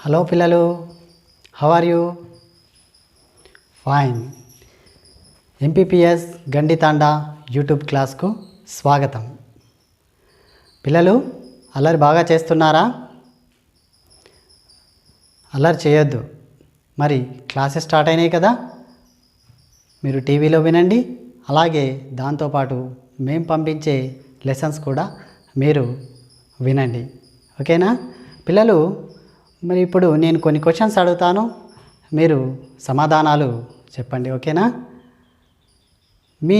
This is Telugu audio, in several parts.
హలో పిల్లలు, how are you? Fine. MPPS Gandithanda YouTube క్లాస్కు స్వాగతం. పిల్లలు అల్లరి బాగా చేస్తున్నారా? అల్లరి చేయొద్దు. మరి క్లాసెస్ స్టార్ట్ అయినాయి కదా, మీరు టీవీలో వినండి. అలాగే దాంతోపాటు మేము పంపించే లెసన్స్ కూడా మీరు వినండి. ఓకేనా పిల్లలు? మరి ఇప్పుడు నేను కొన్ని క్వశ్చన్స్ అడుగుతాను, మీరు సమాధానాలు చెప్పండి. ఓకేనా? మీ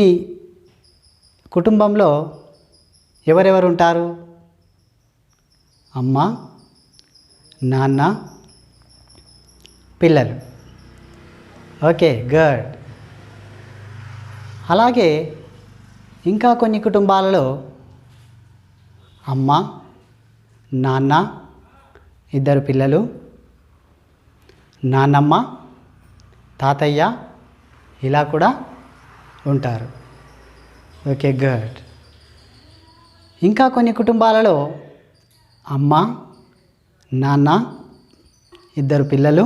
కుటుంబంలో ఎవరెవరు ఉంటారు? అమ్మ, నాన్న, పిల్లలు. Okay, good. అలాగే ఇంకా కొన్ని కుటుంబాలలో అమ్మ, నాన్న, ఇద్దరు పిల్లలు, నాన్నమ్మ, తాతయ్య ఇలా కూడా ఉంటారు. Okay, good. ఇంకా కొన్ని కుటుంబాలలో అమ్మ, నాన్న, ఇద్దరు పిల్లలు,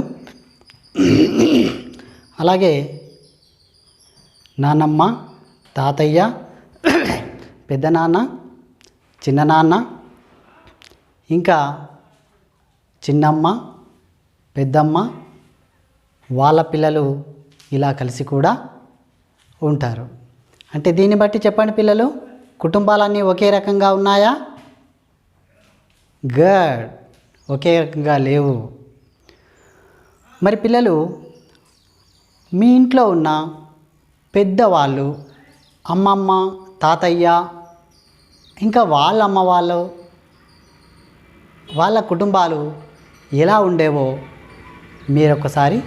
అలాగే నాన్నమ్మ, తాతయ్య, పెద్దనాన్న, చిన్ననాన్న, ఇంకా చిన్నమ్మ, పెద్దమ్మ, వాళ్ళ పిల్లలు ఇలా కలిసి కూడా ఉంటారు. అంటే దీన్ని బట్టి చెప్పండి పిల్లలు, కుటుంబాలన్నీ ఒకే రకంగా ఉన్నాయా? గుడ్. ఒకే రకంగా లేవు. మరి పిల్లలు, మీ ఇంట్లో ఉన్న పెద్దవాళ్ళు, అమ్మమ్మ, తాతయ్య, ఇంకా వాళ్ళ అమ్మ వాళ్ళ కుటుంబాలు ఎలా ఉండేవో మీరు ఒకసారి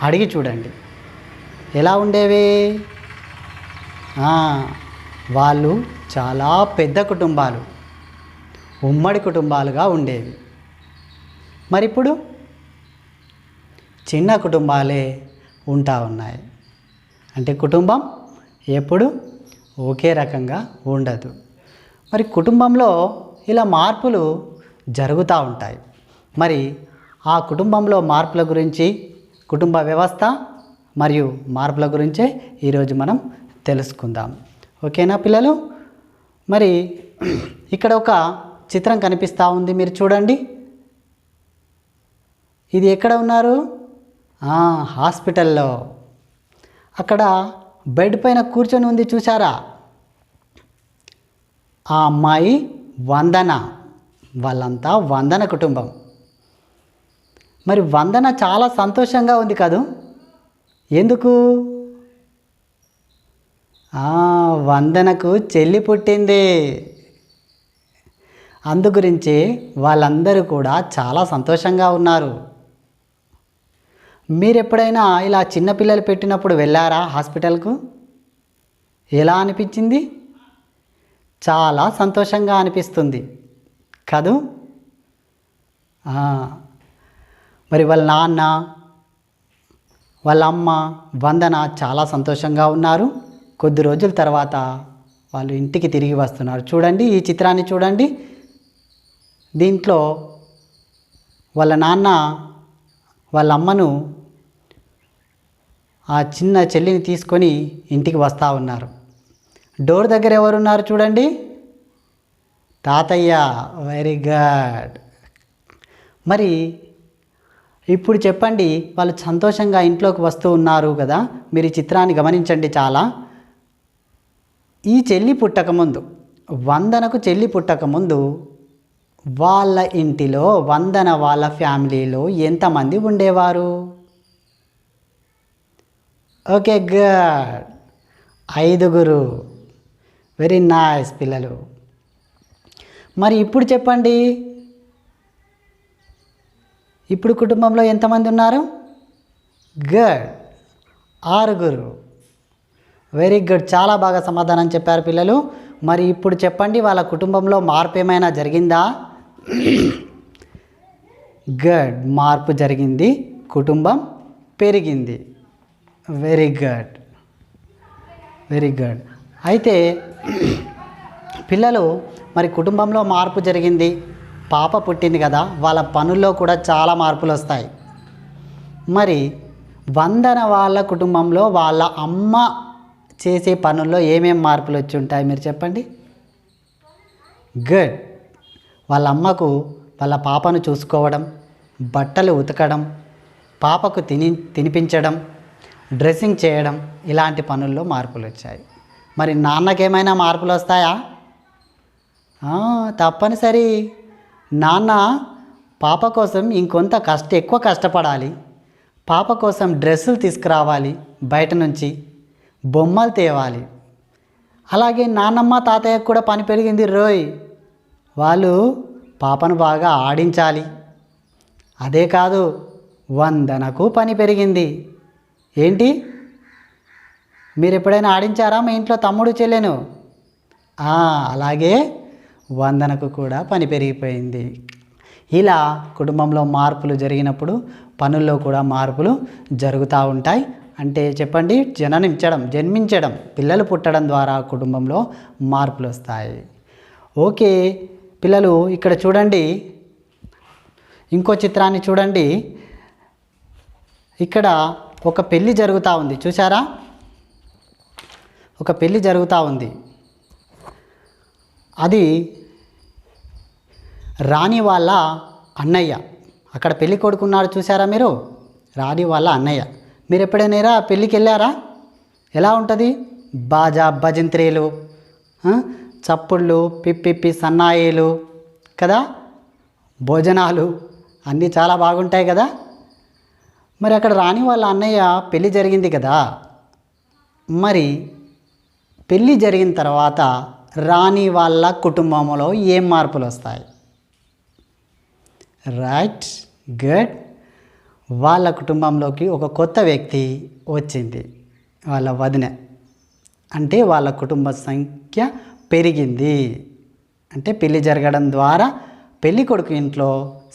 అడిగి చూడండి. ఎలా ఉండేవి? వాళ్ళు చాలా పెద్ద కుటుంబాలు, ఉమ్మడి కుటుంబాలుగా ఉండేవి. మరి ఇప్పుడు చిన్న కుటుంబాలే ఉంటా ఉన్నాయి. అంటే కుటుంబం ఎప్పుడు ఒకే రకంగా ఉండదు. మరి కుటుంబంలో ఇలా మార్పులు జరుగుతూ ఉంటాయి. మరి ఆ కుటుంబంలో మార్పుల గురించి, కుటుంబ వ్యవస్థ మరియు మార్పుల గురించే ఈరోజు మనం తెలుసుకుందాం. ఓకేనా పిల్లలు? మరి ఇక్కడ ఒక చిత్రం కనిపిస్తూ ఉంది, మీరు చూడండి. ఇది ఎక్కడ ఉన్నారు? హాస్పిటల్లో. అక్కడ బెడ్ పైన కూర్చొని ఉంది, చూసారా? ఆ అమ్మాయి వందన. వాళ్ళంతా వందన కుటుంబం. మరి వందన చాలా సంతోషంగా ఉంది కదూ? ఎందుకు? వందనకు చెల్లి పుట్టింది. అందుగురించి వాళ్ళందరూ కూడా చాలా సంతోషంగా ఉన్నారు. మీరు ఎప్పుడైనా ఇలా చిన్నపిల్లలు పెట్టినప్పుడు వెళ్ళారా హాస్పిటల్కు? ఎలా అనిపించింది? చాలా సంతోషంగా అనిపిస్తుంది కదూ? మరి వాళ్ళ నాన్న, వాళ్ళ అమ్మ వందన చాలా సంతోషంగా ఉన్నారు. కొద్ది రోజుల తర్వాత వాళ్ళు ఇంటికి తిరిగి వస్తున్నారు. చూడండి, ఈ చిత్రాన్ని చూడండి. దీంట్లో వాళ్ళ నాన్న వాళ్ళ అమ్మను, ఆ చిన్న చెల్లిని తీసుకొని ఇంటికి వస్తూ ఉన్నారు. డోర్ దగ్గర ఎవరున్నారు చూడండి? తాతయ్య. Very good. మరి ఇప్పుడు చెప్పండి, వాళ్ళు సంతోషంగా ఇంట్లోకి వస్తూ ఉన్నారు కదా, మీరు ఈ చిత్రాన్ని గమనించండి. చాలా ఈ చెల్లి పుట్టకముందు, వందనకు చెల్లి పుట్టకముందు వాళ్ళ ఇంటిలో, వందన వాళ్ళ ఫ్యామిలీలో ఎంతమంది ఉండేవారు? Okay, good. 5. వెరీ నైస్ పిల్లలు. మరి ఇప్పుడు చెప్పండి, ఇప్పుడు కుటుంబంలో ఎంతమంది ఉన్నారు? గుడ్. 6. Very good. చాలా బాగా సమాధానం చెప్పారు పిల్లలు. మరి ఇప్పుడు చెప్పండి, వాళ్ళ కుటుంబంలో మార్పు ఏమైనా జరిగిందా? గుడ్. మార్పు జరిగింది, కుటుంబం పెరిగింది. Very good, very good. అయితే పిల్లలు, మరి కుటుంబంలో మార్పు జరిగింది, పాప పుట్టింది కదా, వాళ్ళ పనుల్లో కూడా చాలా మార్పులు వస్తాయి. మరి వందన వాళ్ళ కుటుంబంలో వాళ్ళ అమ్మ చేసే పనుల్లో ఏమేం మార్పులు వచ్చి ఉంటాయి మీరు చెప్పండి. గుడ్. వాళ్ళ అమ్మకు వాళ్ళ పాపను చూసుకోవడం, బట్టలు ఉతకడం, పాపకు తినిపించడం, డ్రెస్సింగ్ చేయడం, ఇలాంటి పనుల్లో మార్పులు వచ్చాయి. మరి నాన్నకేమైనా మార్పులు వస్తాయా? తప్పనిసరి. నాన్న పాప కోసం ఇంకొంత ఎక్కువ కష్టపడాలి. పాప కోసం డ్రెస్సులు తీసుకురావాలి, బయట నుంచి బొమ్మలు తేవాలి. అలాగే నాన్నమ్మ తాతయ్యకు కూడా పని పెరిగింది రోయ్. వాళ్ళు పాపను బాగా ఆడించాలి. అదే కాదు, వందనకు పని పెరిగింది. ఏంటి, మీరు ఎప్పుడైనా ఆడించారా మీ ఇంట్లో తమ్ముడు చెల్లెను? అలాగే వందనకు కూడా పని పెరిగిపోయింది. ఇలా కుటుంబంలో మార్పులు జరిగినప్పుడు పనుల్లో కూడా మార్పులు జరుగుతూ ఉంటాయి. అంటే చెప్పండి, జన్మించడం, పిల్లలు పుట్టడం ద్వారా కుటుంబంలో మార్పులు వస్తాయి. ఓకే పిల్లలు, ఇక్కడ చూడండి, ఇంకో చిత్రాన్ని చూడండి. ఇక్కడ ఒక పెళ్ళి జరుగుతూ ఉంది, చూసారా? ఒక పెళ్ళి జరుగుతూ ఉంది. అది రాణి వాళ్ళ అన్నయ్య. అక్కడ పెళ్ళి కొడుకున్నాడు, చూసారా మీరు? రాణి వాళ్ళ అన్నయ్య. మీరు ఎప్పుడైనా పెళ్ళికి వెళ్ళారా? ఎలా ఉంటుంది? బాజా భజంత్రీలు, చప్పుళ్ళు, పిప్పి సన్నాయిలు కదా, భోజనాలు అన్నీ చాలా బాగుంటాయి కదా. మరి అక్కడ రాణి వాళ్ళ అన్నయ్య పెళ్ళి జరిగింది కదా. మరి పెళ్ళి జరిగిన తర్వాత రాణి వాళ్ళ కుటుంబంలో ఏం మార్పులు వస్తాయి? Right, good. వాళ్ళ కుటుంబంలోకి ఒక కొత్త వ్యక్తి వచ్చింది, వాళ్ళ వదిన. అంటే వాళ్ళ కుటుంబ సంఖ్య పెరిగింది. అంటే పెళ్ళి జరగడం ద్వారా పెళ్ళి కొడుకు ఇంట్లో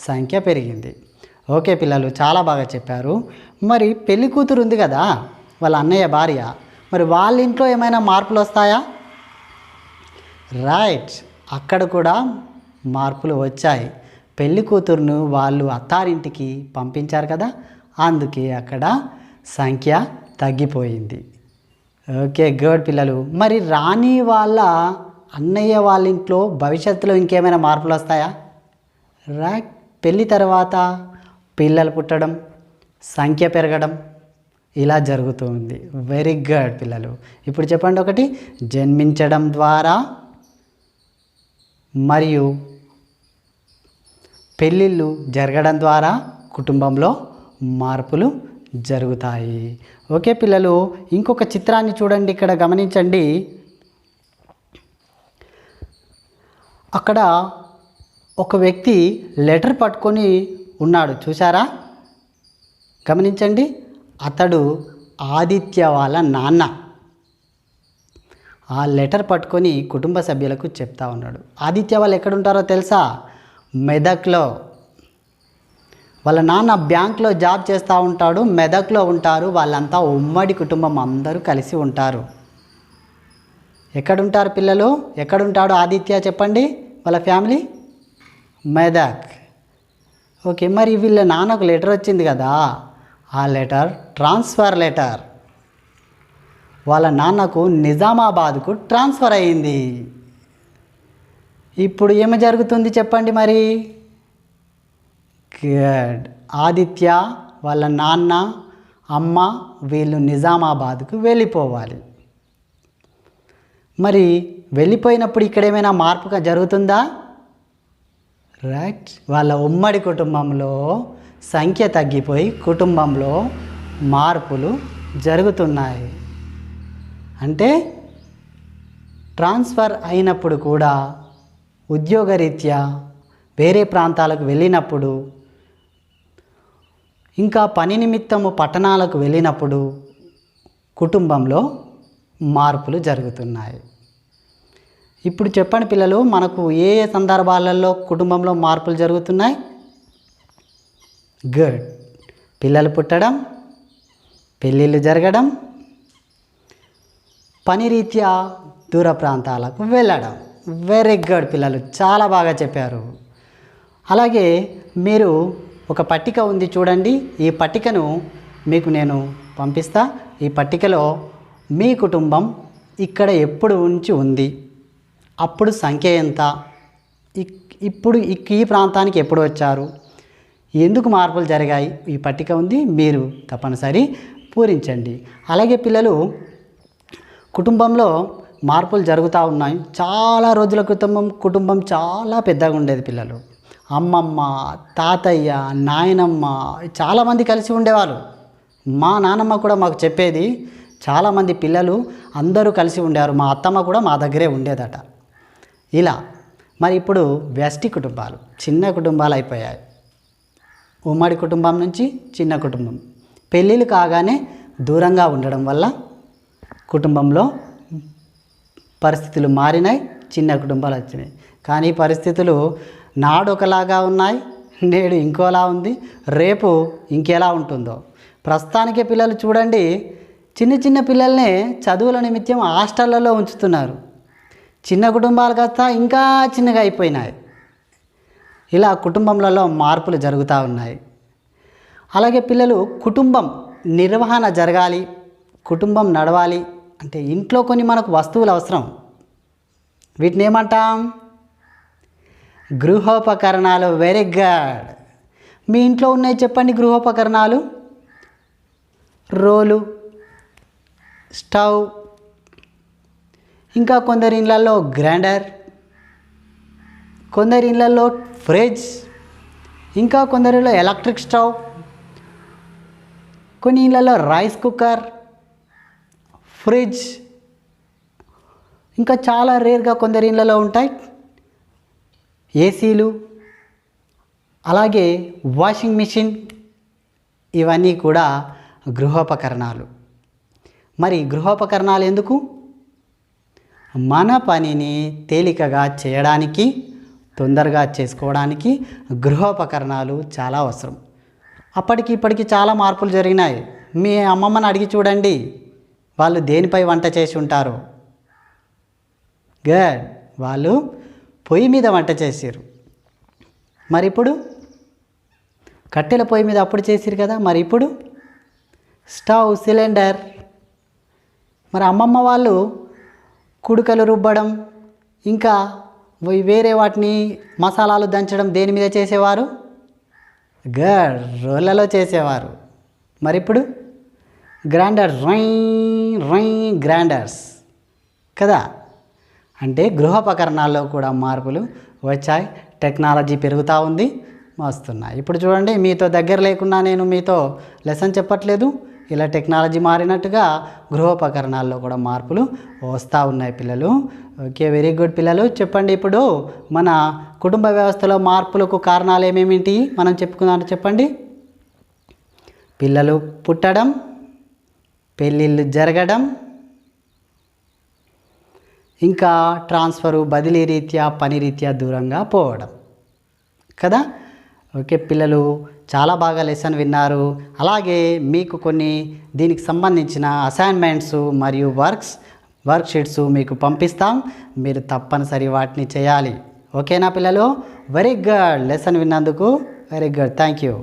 సంఖ్య పెరిగింది. ఓకే పిల్లలు, చాలా బాగా చెప్పారు. మరి పెళ్ళి కూతురు ఉంది కదా, వాళ్ళ అన్నయ్య భార్య, మరి వాళ్ళ ఇంట్లో ఏమైనా మార్పులు వస్తాయా? రైట్, అక్కడ కూడా మార్పులు వచ్చాయి. పెళ్ళి కూతురును వాళ్ళు అత్తారింటికి పంపించారు కదా, అందుకే అక్కడ సంఖ్య తగ్గిపోయింది. ఓకే, గుడ్ పిల్లలు. మరి రాణి వాళ్ళ అన్నయ్య వాళ్ళ ఇంట్లో భవిష్యత్తులో ఇంకేమైనా మార్పులు వస్తాయా? రైట్, పెళ్ళి తర్వాత పిల్లలు పుట్టడం, సంఖ్య పెరగడం, ఇలా జరుగుతుంది. వెరీ గుడ్ పిల్లలు. ఇప్పుడు చెప్పండి ఒకటి, జన్మించడం ద్వారా మరియు పెళ్ళిళ్ళు జరగడం ద్వారా కుటుంబంలో మార్పులు జరుగుతాయి. ఓకే పిల్లలు, ఇంకొక చిత్రాన్ని చూడండి, ఇక్కడ గమనించండి. అక్కడ ఒక వ్యక్తి లెటర్ పట్టుకొని ఉన్నాడు, చూసారా? గమనించండి, అతడు ఆదిత్య వాళ్ళ నాన్న. ఆ లెటర్ పట్టుకొని కుటుంబ సభ్యులకు చెప్తా ఉన్నాడు. ఆదిత్య వాళ్ళు ఎక్కడుంటారో తెలుసా? మెదక్లో. వాళ్ళ నాన్న బ్యాంక్లో జాబ్ చేస్తూ ఉంటాడు, మెదక్లో ఉంటారు. వాళ్ళంతా ఉమ్మడి కుటుంబం, అందరూ కలిసి ఉంటారు. ఎక్కడుంటారు పిల్లలు? ఎక్కడుంటాడు ఆదిత్య చెప్పండి, వాళ్ళ ఫ్యామిలీ? మెదక్. ఓకే, మరి వీళ్ళ నాన్నకు లెటర్ వచ్చింది కదా, ఆ లెటర్ ట్రాన్స్ఫర్ లెటర్. వాళ్ళ నాన్నకు నిజామాబాద్కు ట్రాన్స్ఫర్ అయ్యింది. ఇప్పుడు ఏమి జరుగుతుంది చెప్పండి మరి? గుడ్. ఆదిత్య వాళ్ళ నాన్న, అమ్మ వీళ్ళు నిజామాబాద్కు వెళ్ళిపోవాలి. మరి వెళ్ళిపోయినప్పుడు ఇక్కడ ఏమైనా మార్పు జరుగుతుందా? రైట్, వాళ్ళ ఉమ్మడి కుటుంబంలో సంఖ్య తగ్గిపోయి కుటుంబంలో మార్పులు జరుగుతున్నాయి. అంటే ట్రాన్స్ఫర్ అయినప్పుడు కూడా ఉద్యోగరీత్యా వేరే ప్రాంతాలకు వెళ్ళినప్పుడు, ఇంకా పని నిమిత్తము పట్టణాలకు వెళ్ళినప్పుడు కుటుంబంలో మార్పులు జరుగుతున్నాయి. ఇప్పుడు చెప్పండి పిల్లలు, మనకు ఏ ఏ సందర్భాలలో కుటుంబంలో మార్పులు జరుగుతున్నాయి? గుడ్. పిల్లలు పుట్టడం, పెళ్ళిళ్ళు జరగడం, పని రీత్యా దూర ప్రాంతాలకు వెళ్ళడం. వెరీ గుడ్ పిల్లలు, చాలా బాగా చెప్పారు. అలాగే మీరు ఒక పట్టిక ఉంది చూడండి, ఈ పట్టికను మీకు నేను పంపిస్తా. ఈ పట్టికలో మీ కుటుంబం ఇక్కడ ఎప్పుడు నుంచి ఉంది, అప్పుడు సంఖ్య ఎంత, ఇప్పుడు ఈ ప్రాంతానికి ఎప్పుడు వచ్చారు, ఎందుకు మార్పులు జరిగాయి, ఈ పట్టిక ఉంది, మీరు తప్పనిసరి పూరించండి. అలాగే పిల్లలు, కుటుంబంలో మార్పులు జరుగుతూ ఉన్నాయి. చాలా రోజుల క్రితం కుటుంబం చాలా పెద్దగా ఉండేది పిల్లలు. అమ్మమ్మ, తాతయ్య, నాయనమ్మ చాలామంది కలిసి ఉండేవాళ్ళు. మా నానమ్మ కూడా మాకు చెప్పేది, చాలామంది పిల్లలు అందరూ కలిసి ఉండేవారు. మా అత్తమ్మ కూడా మా దగ్గరే ఉండేదట. ఇలా మరి ఇప్పుడు వ్యష్టి కుటుంబాలు, చిన్న కుటుంబాలు అయిపోయాయి. ఉమ్మడి కుటుంబం నుంచి చిన్న కుటుంబం, పెళ్ళిళ్ళు కాగానే దూరంగా ఉండడం వల్ల కుటుంబంలో పరిస్థితులు మారినాయి, చిన్న కుటుంబాలు వచ్చినాయి. కానీ పరిస్థితులు నాడు ఒకలాగా ఉన్నాయి, నేడు ఇంకోలా ఉంది, రేపు ఇంకెలా ఉంటుందో. ప్రస్తుతానికే పిల్లలు చూడండి, చిన్న చిన్న పిల్లల్నే చదువుల నిమిత్తం హాస్టళ్లలో ఉంచుతున్నారు. చిన్న కుటుంబాలు కాస్త ఇంకా చిన్నగా అయిపోయినాయి. ఇలా కుటుంబంలో మార్పులు జరుగుతూ ఉన్నాయి. అలాగే పిల్లలు, కుటుంబం నిర్వహణ జరగాలి, కుటుంబం నడవాలి అంటే ఇంట్లో కొన్ని మనకు వస్తువులు అవసరం. వీటిని ఏమంటాం? గృహోపకరణాలు. Very good. మీ ఇంట్లో ఉన్నాయి చెప్పండి గృహోపకరణాలు. రోలు, స్టవ్, ఇంకా కొందరి ఇళ్ళల్లో గ్రైండర్, కొందరి ఇళ్ళల్లో ఫ్రిడ్జ్, ఇంకా కొందరిలో ఎలక్ట్రిక్ స్టవ్, కొన్ని ఇళ్ళల్లో రైస్ కుక్కర్, ఫ్రిడ్జ్, ఇంకా చాలా రేర్గా కొందరి ఇళ్ళలో ఉంటాయి ఏసీలు, అలాగే వాషింగ్ మిషన్. ఇవన్నీ కూడా గృహోపకరణాలు. మరి గృహోపకరణాలు ఎందుకు? మన పనిని తేలికగా చేయడానికి, తొందరగా చేసుకోవడానికి గృహోపకరణాలు చాలా అవసరం. అప్పటికి ఇప్పటికి చాలా మార్పులు జరిగినాయి. మీ అమ్మమ్మని అడిగి చూడండి, వాళ్ళు దేనిపై వంట చేసి ఉంటారు. గుడ్, వాళ్ళు పొయ్యి మీద వంట చేసారు. మరి ఇప్పుడు కట్టెల పొయ్యి మీద అప్పుడు చేసిరు కదా, మరి ఇప్పుడు స్టవ్, సిలిండర్. మరి అమ్మమ్మ వాళ్ళు కుడుకలు రుబ్బడం, ఇంకా వేరే వాటిని మసాలాలు దంచడం దేని మీద చేసేవారు? గుడ్, రోళ్ళలో చేసేవారు. మరి ఇప్పుడు గ్రైండర్, రై రై గ్రైండర్స్ కదా. అంటే గృహోపకరణాల్లో కూడా మార్పులు వచ్చాయి, టెక్నాలజీ పెరుగుతూ ఉంది, వస్తున్నాయి. ఇప్పుడు చూడండి, మీతో దగ్గర లేకున్నా నేను మీతో లెసన్ చెప్పట్లేదు. ఇలా టెక్నాలజీ మారినట్టుగా గృహోపకరణాల్లో కూడా మార్పులు వస్తూ ఉన్నాయి పిల్లలు. ఓకే, వెరీ గుడ్ పిల్లలు. చెప్పండి, ఇప్పుడు మన కుటుంబ వ్యవస్థలో మార్పులకు కారణాలు ఏమేమిటి మనం చెప్పుకుందాం చెప్పండి. పిల్లలు పుట్టడం, పెళ్ళిళ్ళు జరగడం, ఇంకా ట్రాన్స్ఫరు, బదిలీ రీత్యా, పని రీత్యా దూరంగా పోవడం కదా. ఓకే పిల్లలు, చాలా బాగా లెసన్ విన్నారు. అలాగే మీకు కొన్ని దీనికి సంబంధించిన అసైన్మెంట్స్ మరియు వర్క్షీట్స్ మీకు పంపిస్తాం. మీరు తప్పనిసరి వాటిని చేయాలి. ఓకేనా పిల్లలు? Very good. లెసన్ విన్నందుకు వెరీ గుడ్. Thank you.